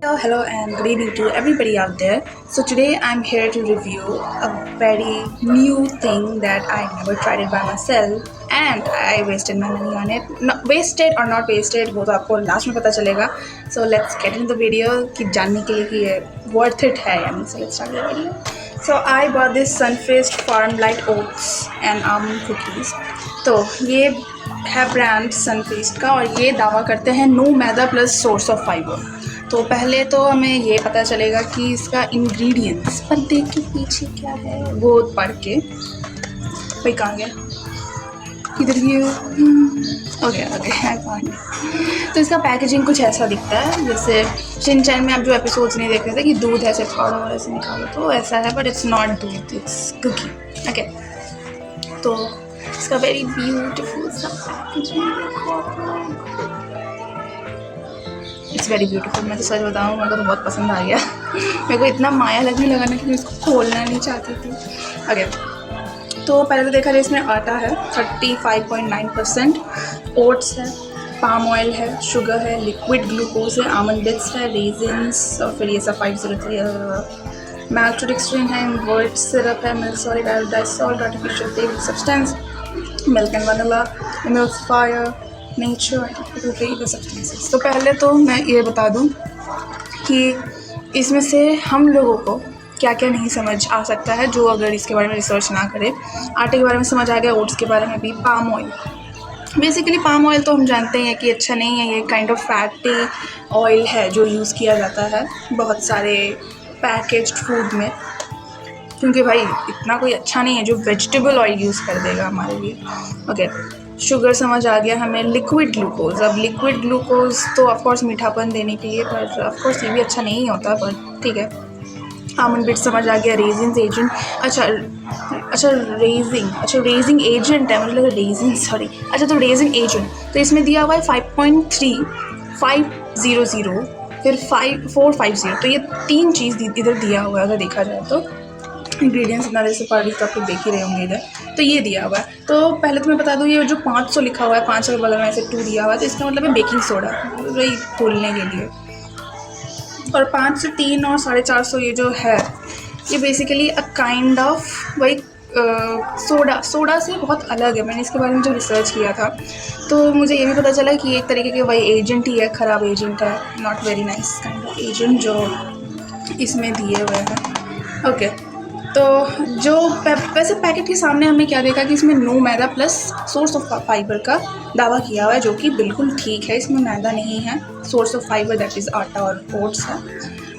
Hello and good evening to everybody out there. So today I'm here to review a very new thing that I never tried it by myself and I wasted my money on it. Not wasted or not wasted, वो तो आपको last में पता चलेगा. So let's get into the video कि जानने के लिए कि ये worth it है या नहीं. So let's start the video. So I bought this Sunfeast Farm Light Oats and almond cookies. तो ये है ब्रांड सनफीस्ट का और ये दावा करते हैं no maida plus source of fibre. तो पहले तो हमें ये पता चलेगा कि इसका इंग्रेडिएंट्स पर देख के पीछे क्या है वो पढ़ के. भाई कहाँ गया इधर भी. Okay I found. तो इसका पैकेजिंग कुछ ऐसा दिखता है जैसे शिनचैन में आप जो एपिसोड्स नहीं देख रहे थे कि दूध ऐसे फाड़ो और ऐसे निकालो, तो ऐसा है बट इट्स नॉट दूध, इट्स कुकी. ओके, तो इसका वेरी ब्यूटीफुल सा पैकेजिंग. It's very beautiful. मैं तो सच बताऊँ मेरे को तो बहुत पसंद आ गया. मेरे को इतना माया लगने लगा ना कि मैं इसको खोलना नहीं चाहती थी. ओके, तो पहले तो देखा जाए इसमें आटा है 35.9%, ओट्स है, पाम ऑयल है, शुगर है, लिक्विड ग्लूकोज है, आमंड बिट्स है, रेजिन्स और फिर ये सब 503 मैल्टोडेक्स्ट्रिन है, इन्वर्ट सिरप है, milk solid, iodised salt, artificial flavour substance, milk and vanilla, emulsifier, nature flavour substances. तो पहले तो मैं ये बता दूं कि इसमें से हम लोगों को क्या क्या नहीं समझ आ सकता है जो अगर इसके बारे में रिसर्च ना करे. आटे के बारे में समझ आ गया, ओट्स के बारे में भी. Palm oil, basically palm oil तो हम जानते हैं कि अच्छा नहीं है, ये काइंड ऑफ फैटी ऑयल है जो यूज़ किया जाता है बहुत सारे पैकेज्ड फूड में, क्योंकि भाई इतना कोई अच्छा नहीं है जो वेजिटेबल ऑयल यूज़ कर देगा हमारे लिए. ओके, शुगर समझ आ गया हमें. लिक्विड ग्लूकोज, अब लिक्विड ग्लूकोज तो ऑफकोर्स मीठापन देने के लिए, पर ऑफकोर्स ये भी अच्छा नहीं होता, पर ठीक है. आमंड बिट्स समझ आ गया. रेजिन्स एजेंट, रेजिंग एजेंट है, मतलब रेजिन, सॉरी. अच्छा, तो रेजिंग एजेंट तो इसमें दिया हुआ है 5.3500, फिर 5450. तो ये तीन चीज़ इधर दिया हुआ है. अगर देखा जाए तो इंग्रेडिएंट्स इतना देर से पढ़ रही तो आप लोग देख ही रहे होंगे इधर. तो ये दिया हुआ है. तो पहले तो मैं बता दूँ, ये जो 500 लिखा हुआ है, 5 के बगल में ऐसे 2 दिया हुआ है, तो इसका मतलब है बेकिंग सोडा वही घोलने के लिए. और 5 से 3 और 450 ये जो है, ये बेसिकली अ काइंड ऑफ वही सोडा से बहुत अलग है. मैंने इसके बारे में जो रिसर्च किया था तो मुझे ये भी पता चला कि एक तरीके के वही एजेंट ही है, ख़राब एजेंट है, not very nice kind of agent जो इसमें दिए हुए हैं. ओके, तो जो वैसे पैकेट के सामने हमें क्या देखा कि इसमें no maida plus source of fibre का दावा किया हुआ है, जो कि बिल्कुल ठीक है. इसमें मैदा नहीं है, source of fibre that is आटा और ओट्स है.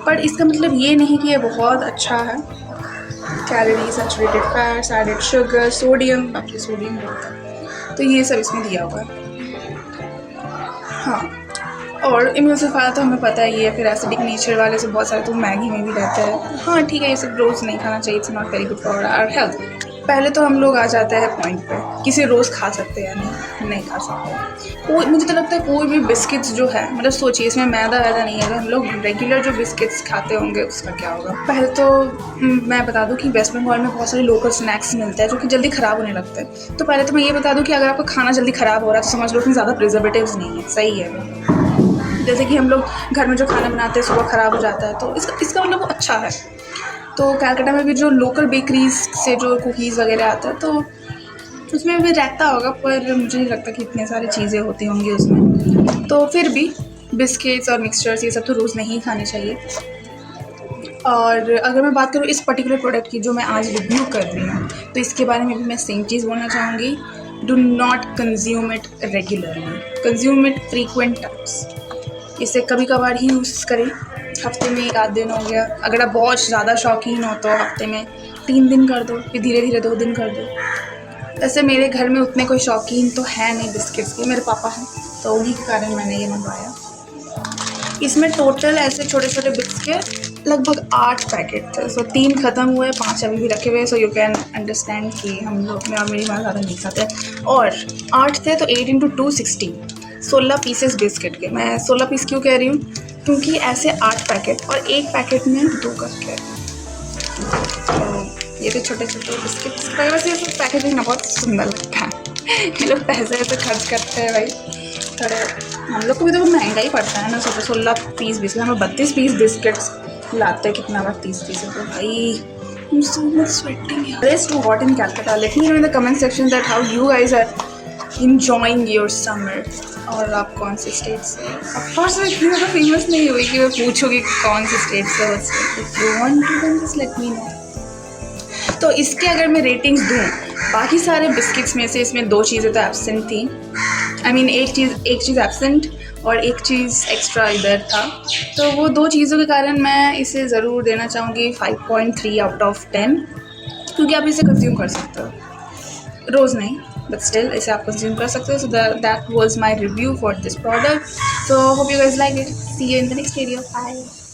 पर इसका मतलब ये नहीं कि ये बहुत अच्छा है. Calorie, saturated fats, added sugar, sodium, बाकी सोडियम बहुत है, तो ये सब इसमें दिया हुआ है. हाँ, और इम्यूसिफायर तो हमें पता ही है, फिर एसिडिक नेचर वाले से बहुत सारे तो मैगी में भी रहते हैं. हाँ ठीक है, ये सब रोज़ नहीं खाना चाहिए, it's not very good for our health. पहले तो हम लोग आ जाते हैं पॉइंट पे, किसी रोज़ खा सकते हैं या नहीं खा सकते. कोई, मुझे तो लगता है कोई भी बिस्किट्स जो है, मतलब सोचिए इसमें मैदा वैदा नहीं है, अगर हम लोग रेगुलर जो बिस्किट्स खाते होंगे उसका क्या होगा. पहले तो मैं बता दूं कि वेस्ट बंगाल में बहुत सारे लोकल स्नैक्स मिलते हैं जो कि जल्दी ख़राब होने लगते हैं. तो पहले तो मैं ये बता दूँ कि अगर आपका खाना जल्दी ख़राब हो रहा है तो समझ लो कि ज़्यादा प्रिजर्वेटिव्स नहीं है. सही है, जैसे कि हम लोग घर में जो खाना बनाते हैं सुबह ख़राब हो जाता है, तो इसका मतलब वो अच्छा है. तो कलकत्ता में भी जो लोकल बेकरीज से जो कुकीज़ वगैरह आता है तो उसमें भी रहता होगा, पर मुझे नहीं लगता कि इतनी सारी चीज़ें होती होंगी उसमें. तो फिर भी बिस्किट्स और मिक्सचर्स ये सब तो रोज़ नहीं खाने चाहिए. और अगर मैं बात करूँ इस पर्टिकुलर प्रोडक्ट की जो मैं आज रिव्यू कर रही हूँ, तो इसके बारे में भी मैं सेम चीज़ बोलना चाहूँगी. Do not consume it regularly, consume it frequent times. इसे कभी कभार ही यूज़ करें, हफ्ते में 1 आध दिन हो गया. अगर आप बहुत ज़्यादा शौकीन हो तो हफ्ते में 3 दिन कर दो, फिर धीरे धीरे 2 दिन कर दो. ऐसे मेरे घर में उतने कोई शौकीन तो है नहीं बिस्किट्स के, मेरे पापा हैं, तो उन्हीं के कारण मैंने ये मंगवाया. इसमें टोटल ऐसे छोटे छोटे बिस्किट के लगभग 8 पैकेट थे. सो 3 ख़त्म हुए, 5 अभी भी रखे हुए. सो यू कैन अंडरस्टैंड कि हम लोग में और मेरी माँ ज़्यादा नहीं खाते. और 8 थे तो 8 × 2 16, 16 पीसेस बिस्किट के. मैं 16 पीस क्यों कह रही हूँ, क्योंकि ऐसे 8 पैकेट और एक पैकेट में 2 करके. तो ये थे छोटे छोटे बिस्किट्स. वैसे ये सब पैकेजिंग ना बहुत सुंदर लगता है. ये लोग पैसे ऐसे खर्च करते हैं भाई थोड़े। हम लोग को भी तो महंगा ही पड़ता है ना, 16 पीस बिस्किट, हम 32 पीस बिस्किट्स लाते हैं, कितना बार 30 रुपये भाई। I'm so much sweating here. It's too hot in Calcutta. Let me know in the comment section that how you guys are enjoying your summer. और आप कौन से स्टेट से? Of course मैं इतनी ज़्यादा फेमस नहीं हुई कि मैं पूछूँगी कौन से स्टेट से हो। If you want to then just let me know. तो इसके अगर मैं रेटिंग्स दूँ, बाकी सारे बिस्किट्स में से इसमें 2 चीज़ें तो एब्सेंट थी। I mean एक चीज़ एब्सेंट और एक चीज़ एक्स्ट्रा इधर था, तो वो 2 चीज़ों के कारण मैं इसे ज़रूर देना चाहूँगी 5.3 आउट ऑफ 10, क्योंकि आप इसे कंज्यूम कर सकते हो, रोज़ नहीं बट स्टिल इसे आप कंज्यूम कर सकते हो। So that was my review for this product. So hope you guys like it. See you in the next video. Bye.